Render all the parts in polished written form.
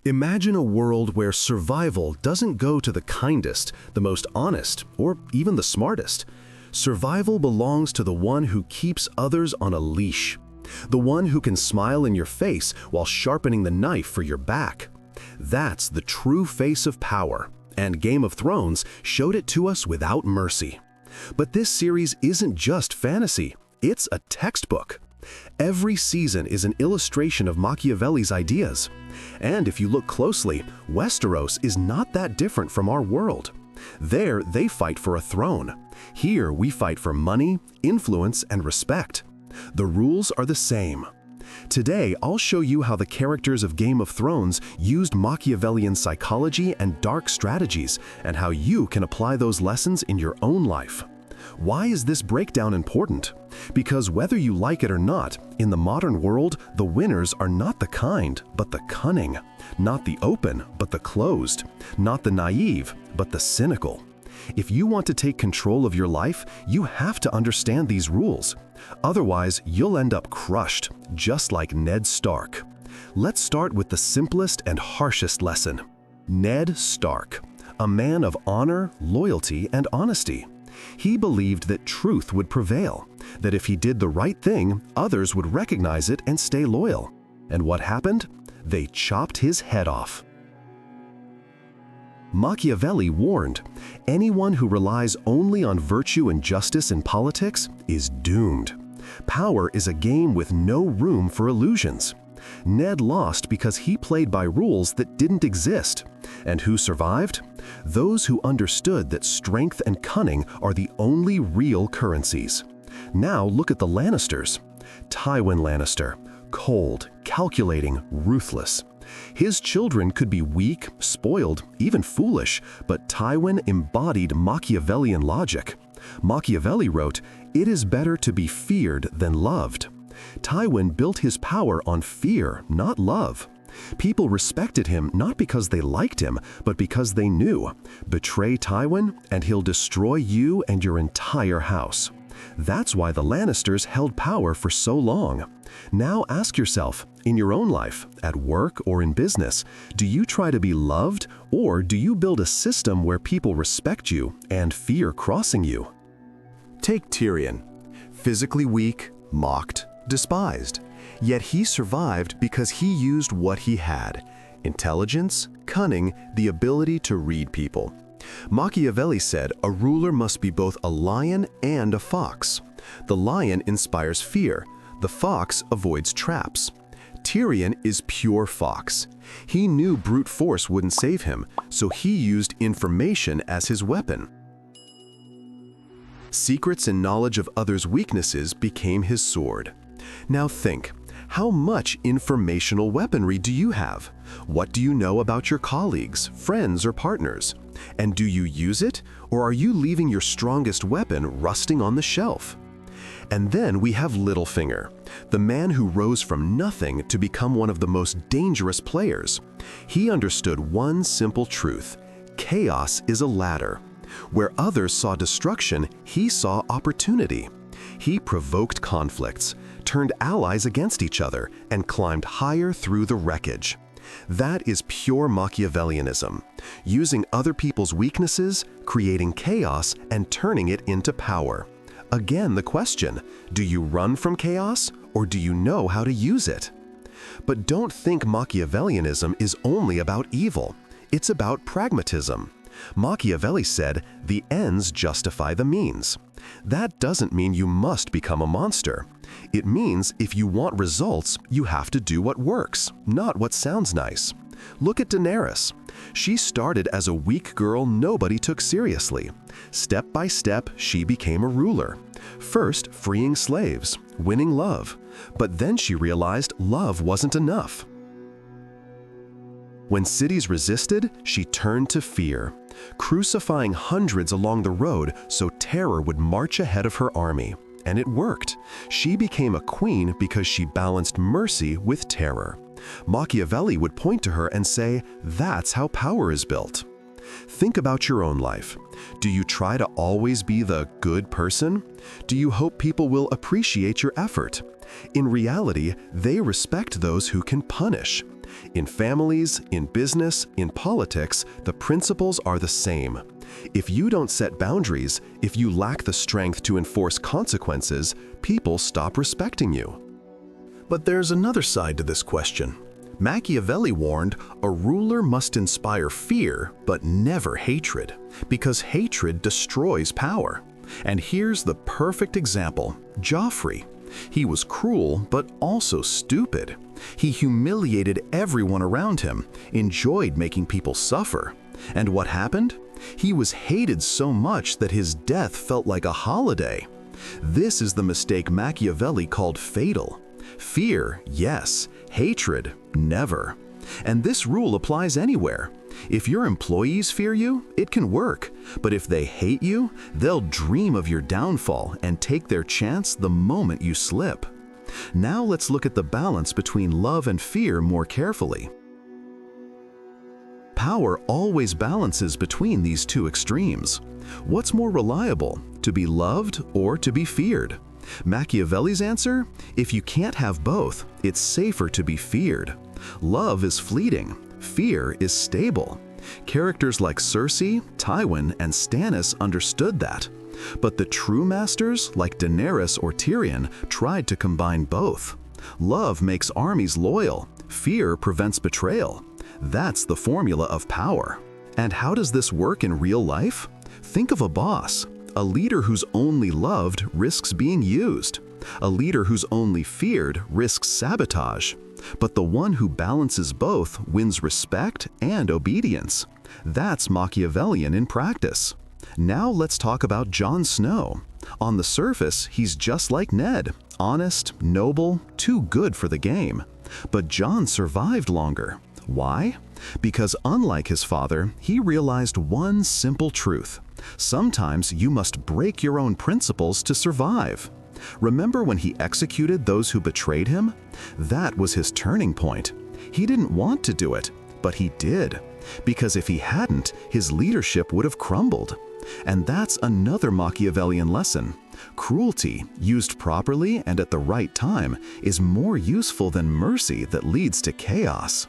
Imagine a world where survival doesn't go to the kindest, the most honest, or even the smartest. Survival belongs to the one who keeps others on a leash. The one who can smile in your face while sharpening the knife for your back. That's the true face of power, and Game of Thrones showed it to us without mercy. But this series isn't just fantasy, it's a textbook. Every season is an illustration of Machiavelli's ideas. And if you look closely, Westeros is not that different from our world. There, they fight for a throne. Here, we fight for money, influence, and respect. The rules are the same. Today, I'll show you how the characters of Game of Thrones used Machiavellian psychology and dark strategies, and how you can apply those lessons in your own life. Why is this breakdown important? Because whether you like it or not, in the modern world, the winners are not the kind, but the cunning. Not the open, but the closed. Not the naive, but the cynical. If you want to take control of your life, you have to understand these rules. Otherwise, you'll end up crushed, just like Ned Stark. Let's start with the simplest and harshest lesson. Ned Stark, a man of honor, loyalty, and honesty. He believed that truth would prevail, that if he did the right thing, others would recognize it and stay loyal. And what happened? They chopped his head off. Machiavelli warned, anyone who relies only on virtue and justice in politics is doomed. Power is a game with no room for illusions. Ned lost because he played by rules that didn't exist. And who survived? Those who understood that strength and cunning are the only real currencies. Now look at the Lannisters. Tywin Lannister, cold, calculating, ruthless. His children could be weak, spoiled, even foolish, but Tywin embodied Machiavellian logic. Machiavelli wrote, "It is better to be feared than loved." Tywin built his power on fear, not love. People respected him not because they liked him, but because they knew, betray Tywin and he'll destroy you and your entire house. That's why the Lannisters held power for so long. Now ask yourself, in your own life, at work or in business, do you try to be loved, or do you build a system where people respect you and fear crossing you? Take Tyrion. Physically weak, mocked, despised. Yet he survived because he used what he had: intelligence, cunning, the ability to read people. Machiavelli said a ruler must be both a lion and a fox. The lion inspires fear. The fox avoids traps. Tyrion is pure fox. He knew brute force wouldn't save him, so he used information as his weapon. Secrets and knowledge of others' weaknesses became his sword. Now think, how much informational weaponry do you have? What do you know about your colleagues, friends, or partners? And do you use it, or are you leaving your strongest weapon rusting on the shelf? And then we have Littlefinger, the man who rose from nothing to become one of the most dangerous players. He understood one simple truth: chaos is a ladder. Where others saw destruction, he saw opportunity. He provoked conflicts, turned allies against each other, and climbed higher through the wreckage. That is pure Machiavellianism, using other people's weaknesses, creating chaos, and turning it into power. Again, the question, do you run from chaos, or do you know how to use it? But don't think Machiavellianism is only about evil. It's about pragmatism. Machiavelli said, the ends justify the means. That doesn't mean you must become a monster. It means if you want results, you have to do what works, not what sounds nice. Look at Daenerys. She started as a weak girl nobody took seriously. Step by step, she became a ruler. First, freeing slaves, winning love. But then she realized love wasn't enough. When cities resisted, she turned to fear, crucifying hundreds along the road so terror would march ahead of her army. And it worked. She became a queen because she balanced mercy with terror. Machiavelli would point to her and say, that's how power is built. Think about your own life. Do you try to always be the good person? Do you hope people will appreciate your effort? In reality, they respect those who can punish. In families, in business, in politics, the principles are the same. If you don't set boundaries, if you lack the strength to enforce consequences, people stop respecting you. But there's another side to this question. Machiavelli warned, a ruler must inspire fear, but never hatred, because hatred destroys power. And here's the perfect example, Joffrey. He was cruel, but also stupid. He humiliated everyone around him, enjoyed making people suffer. And what happened? He was hated so much that his death felt like a holiday. This is the mistake Machiavelli called fatal. Fear, yes. Hatred, never. And this rule applies anywhere. If your employees fear you, it can work. But if they hate you, they'll dream of your downfall and take their chance the moment you slip. Now let's look at the balance between love and fear more carefully. Power always balances between these two extremes. What's more reliable, to be loved or to be feared? Machiavelli's answer? If you can't have both, it's safer to be feared. Love is fleeting, fear is stable. Characters like Cersei, Tywin, and Stannis understood that. But the true masters, like Daenerys or Tyrion, tried to combine both. Love makes armies loyal, fear prevents betrayal. That's the formula of power. And how does this work in real life? Think of a boss. A leader who's only loved risks being used. A leader who's only feared risks sabotage. But the one who balances both wins respect and obedience. That's Machiavellian in practice. Now let's talk about Jon Snow. On the surface, he's just like Ned, honest, noble, too good for the game. But Jon survived longer. Why? Because unlike his father, he realized one simple truth. Sometimes you must break your own principles to survive. Remember when he executed those who betrayed him? That was his turning point. He didn't want to do it, but he did. Because if he hadn't, his leadership would have crumbled. And that's another Machiavellian lesson. Cruelty, used properly and at the right time, is more useful than mercy that leads to chaos.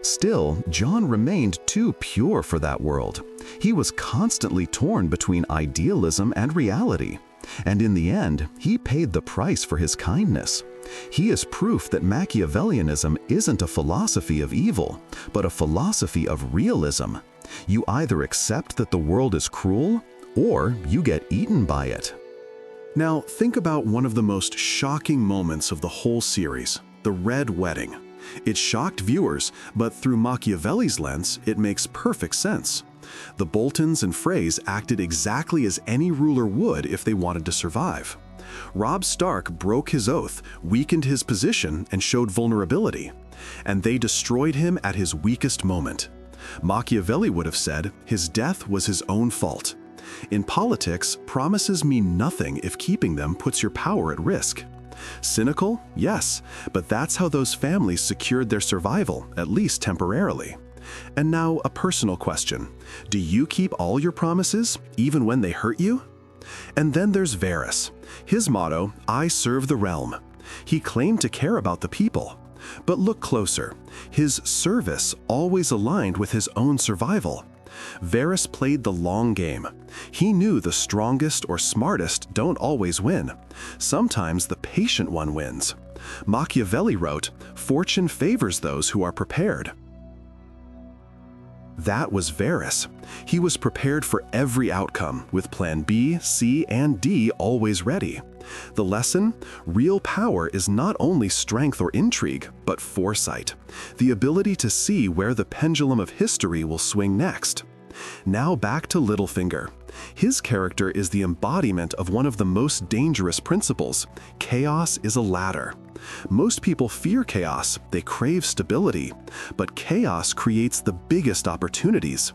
Still, Jon remained too pure for that world. He was constantly torn between idealism and reality. And in the end, he paid the price for his kindness. He is proof that Machiavellianism isn't a philosophy of evil, but a philosophy of realism. You either accept that the world is cruel, or you get eaten by it. Now, think about one of the most shocking moments of the whole series, the Red Wedding. It shocked viewers, but through Machiavelli's lens, it makes perfect sense. The Boltons and Freys acted exactly as any ruler would if they wanted to survive. Robb Stark broke his oath, weakened his position, and showed vulnerability. And they destroyed him at his weakest moment. Machiavelli would have said his death was his own fault. In politics, promises mean nothing if keeping them puts your power at risk. Cynical? Yes, but that's how those families secured their survival, at least temporarily. And now, a personal question. Do you keep all your promises, even when they hurt you? And then there's Varys. His motto, I serve the realm. He claimed to care about the people. But look closer. His service always aligned with his own survival. Varys played the long game. He knew the strongest or smartest don't always win. Sometimes the patient one wins. Machiavelli wrote, "Fortune favors those who are prepared." That was Varys. He was prepared for every outcome, with plan B, C, and D always ready. The lesson? Real power is not only strength or intrigue, but foresight. The ability to see where the pendulum of history will swing next. Now back to Littlefinger. His character is the embodiment of one of the most dangerous principles. Chaos is a ladder. Most people fear chaos, they crave stability, but chaos creates the biggest opportunities.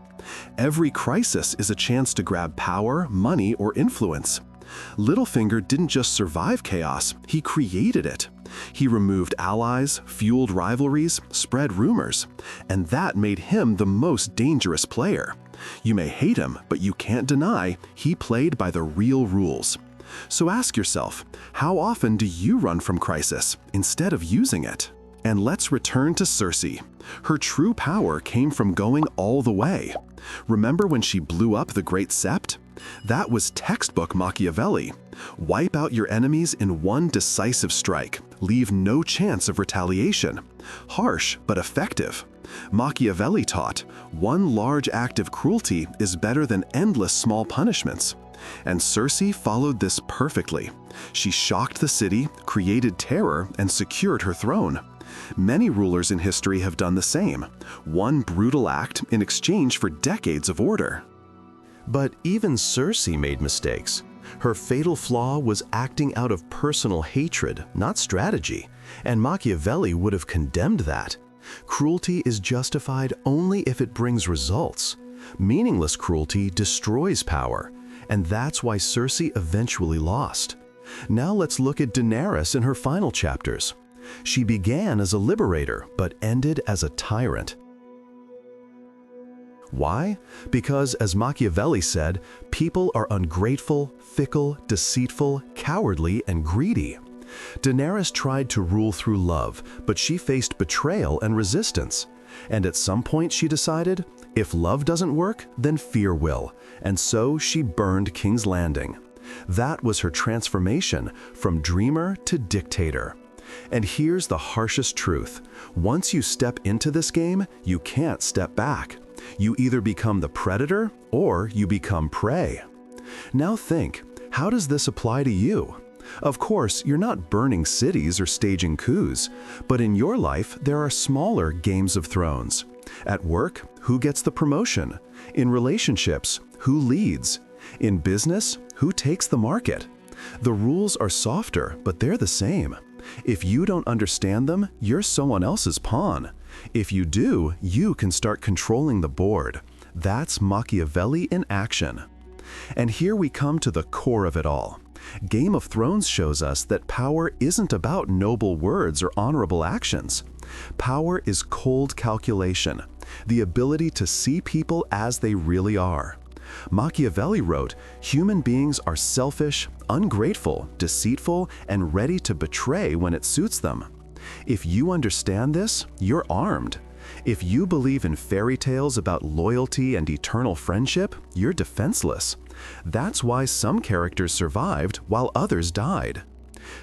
Every crisis is a chance to grab power, money, or influence. Littlefinger didn't just survive chaos, he created it. He removed allies, fueled rivalries, spread rumors, and that made him the most dangerous player. You may hate him, but you can't deny he played by the real rules. So ask yourself, how often do you run from crisis instead of using it? And let's return to Cersei. Her true power came from going all the way. Remember when she blew up the Great Sept? That was textbook Machiavelli. Wipe out your enemies in one decisive strike. Leave no chance of retaliation. Harsh, but effective. Machiavelli taught, one large act of cruelty is better than endless small punishments. And Cersei followed this perfectly. She shocked the city, created terror, and secured her throne. Many rulers in history have done the same, one brutal act in exchange for decades of order. But even Cersei made mistakes. Her fatal flaw was acting out of personal hatred, not strategy, and Machiavelli would have condemned that. Cruelty is justified only if it brings results. Meaningless cruelty destroys power, and that's why Cersei eventually lost. Now let's look at Daenerys in her final chapters. She began as a liberator, but ended as a tyrant. Why? Because, as Machiavelli said, people are ungrateful, fickle, deceitful, cowardly, and greedy. Daenerys tried to rule through love, but she faced betrayal and resistance. And at some point she decided, if love doesn't work, then fear will. And so she burned King's Landing. That was her transformation from dreamer to dictator. And here's the harshest truth. Once you step into this game, you can't step back. You either become the predator or you become prey. Now think, how does this apply to you? Of course, you're not burning cities or staging coups, but in your life there are smaller games of thrones. At work, who gets the promotion? In relationships, who leads? In business, who takes the market? The rules are softer, but they're the same. If you don't understand them, you're someone else's pawn. If you do, you can start controlling the board. That's Machiavelli in action. And here we come to the core of it all. Game of Thrones shows us that power isn't about noble words or honorable actions. Power is cold calculation, the ability to see people as they really are. Machiavelli wrote, human beings are selfish, ungrateful, deceitful, and ready to betray when it suits them. If you understand this, you're armed. If you believe in fairy tales about loyalty and eternal friendship, you're defenseless. That's why some characters survived while others died.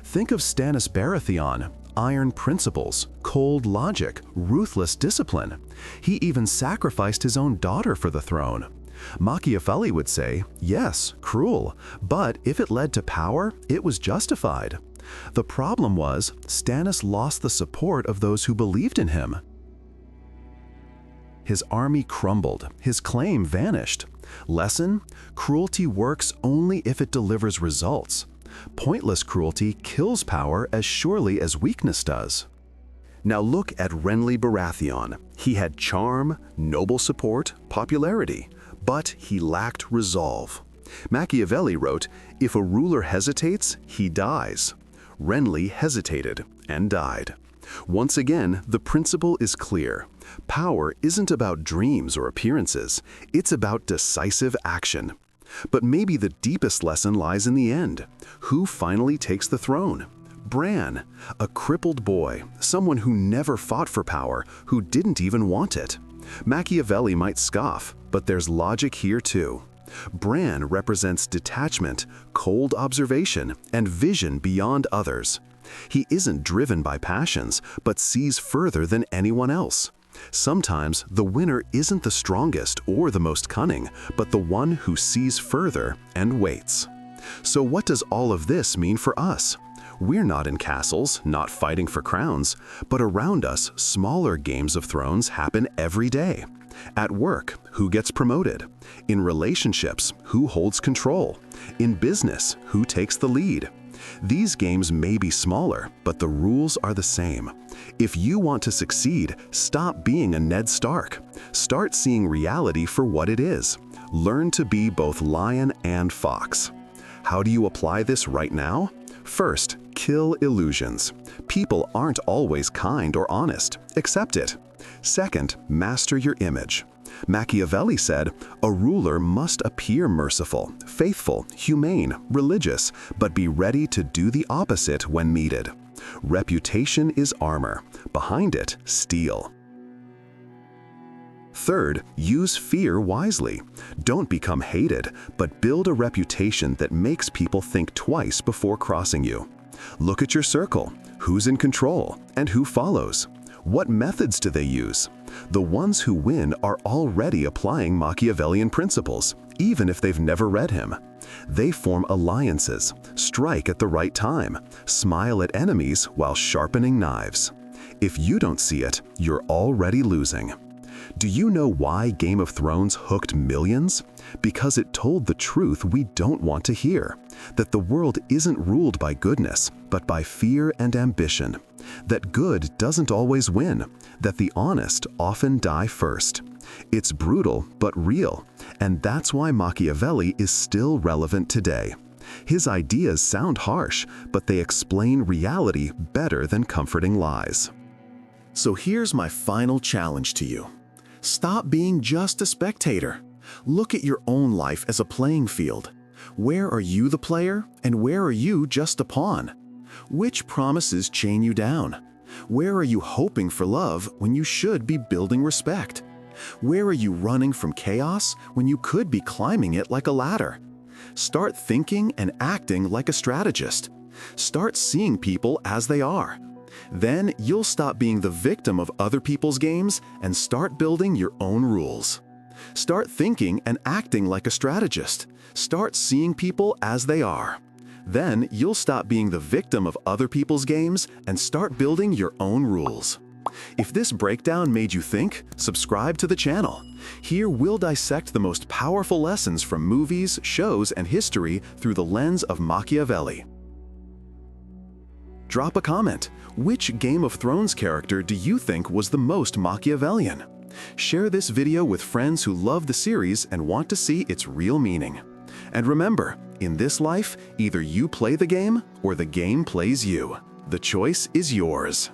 Think of Stannis Baratheon, iron principles, cold logic, ruthless discipline. He even sacrificed his own daughter for the throne. Machiavelli would say, yes, cruel, but if it led to power, it was justified. The problem was, Stannis lost the support of those who believed in him. His army crumbled, his claim vanished. Lesson? Cruelty works only if it delivers results. Pointless cruelty kills power as surely as weakness does. Now look at Renly Baratheon. He had charm, noble support, popularity, but he lacked resolve. Machiavelli wrote, if a ruler hesitates, he dies. Renly hesitated and died. Once again, the principle is clear. Power isn't about dreams or appearances, it's about decisive action. But maybe the deepest lesson lies in the end. Who finally takes the throne? Bran, a crippled boy, someone who never fought for power, who didn't even want it. Machiavelli might scoff, but there's logic here too. Bran represents detachment, cold observation, and vision beyond others. He isn't driven by passions, but sees further than anyone else. Sometimes the winner isn't the strongest or the most cunning, but the one who sees further and waits. So what does all of this mean for us? We're not in castles, not fighting for crowns, but around us, smaller games of thrones happen every day. At work, who gets promoted? In relationships, who holds control? In business, who takes the lead? These games may be smaller, but the rules are the same. If you want to succeed, stop being a Ned Stark. Start seeing reality for what it is. Learn to be both lion and fox. How do you apply this right now? First, kill illusions. People aren't always kind or honest. Accept it. Second, master your image. Machiavelli said, a ruler must appear merciful, faithful, humane, religious, but be ready to do the opposite when needed. Reputation is armor. Behind it, steel. Third, use fear wisely. Don't become hated, but build a reputation that makes people think twice before crossing you. Look at your circle. Who's in control and who follows? What methods do they use? The ones who win are already applying Machiavellian principles, even if they've never read him. They form alliances, strike at the right time, smile at enemies while sharpening knives. If you don't see it, you're already losing. Do you know why Game of Thrones hooked millions? Because it told the truth we don't want to hear. That the world isn't ruled by goodness, but by fear and ambition. That good doesn't always win. That the honest often die first. It's brutal, but real. And that's why Machiavelli is still relevant today. His ideas sound harsh, but they explain reality better than comforting lies. So here's my final challenge to you. Stop being just a spectator. Look at your own life as a playing field. Where are you the player, and where are you just a pawn? Which promises chain you down? Where are you hoping for love when you should be building respect? Where are you running from chaos when you could be climbing it like a ladder? Start thinking and acting like a strategist. Start seeing people as they are. Then you'll stop being the victim of other people's games and start building your own rules. Start thinking and acting like a strategist. Start seeing people as they are. Then you'll stop being the victim of other people's games and start building your own rules. If this breakdown made you think, subscribe to the channel. Here we'll dissect the most powerful lessons from movies, shows, and history through the lens of Machiavelli. Drop a comment. Which Game of Thrones character do you think was the most Machiavellian? Share this video with friends who love the series and want to see its real meaning. And remember, in this life, either you play the game or the game plays you. The choice is yours.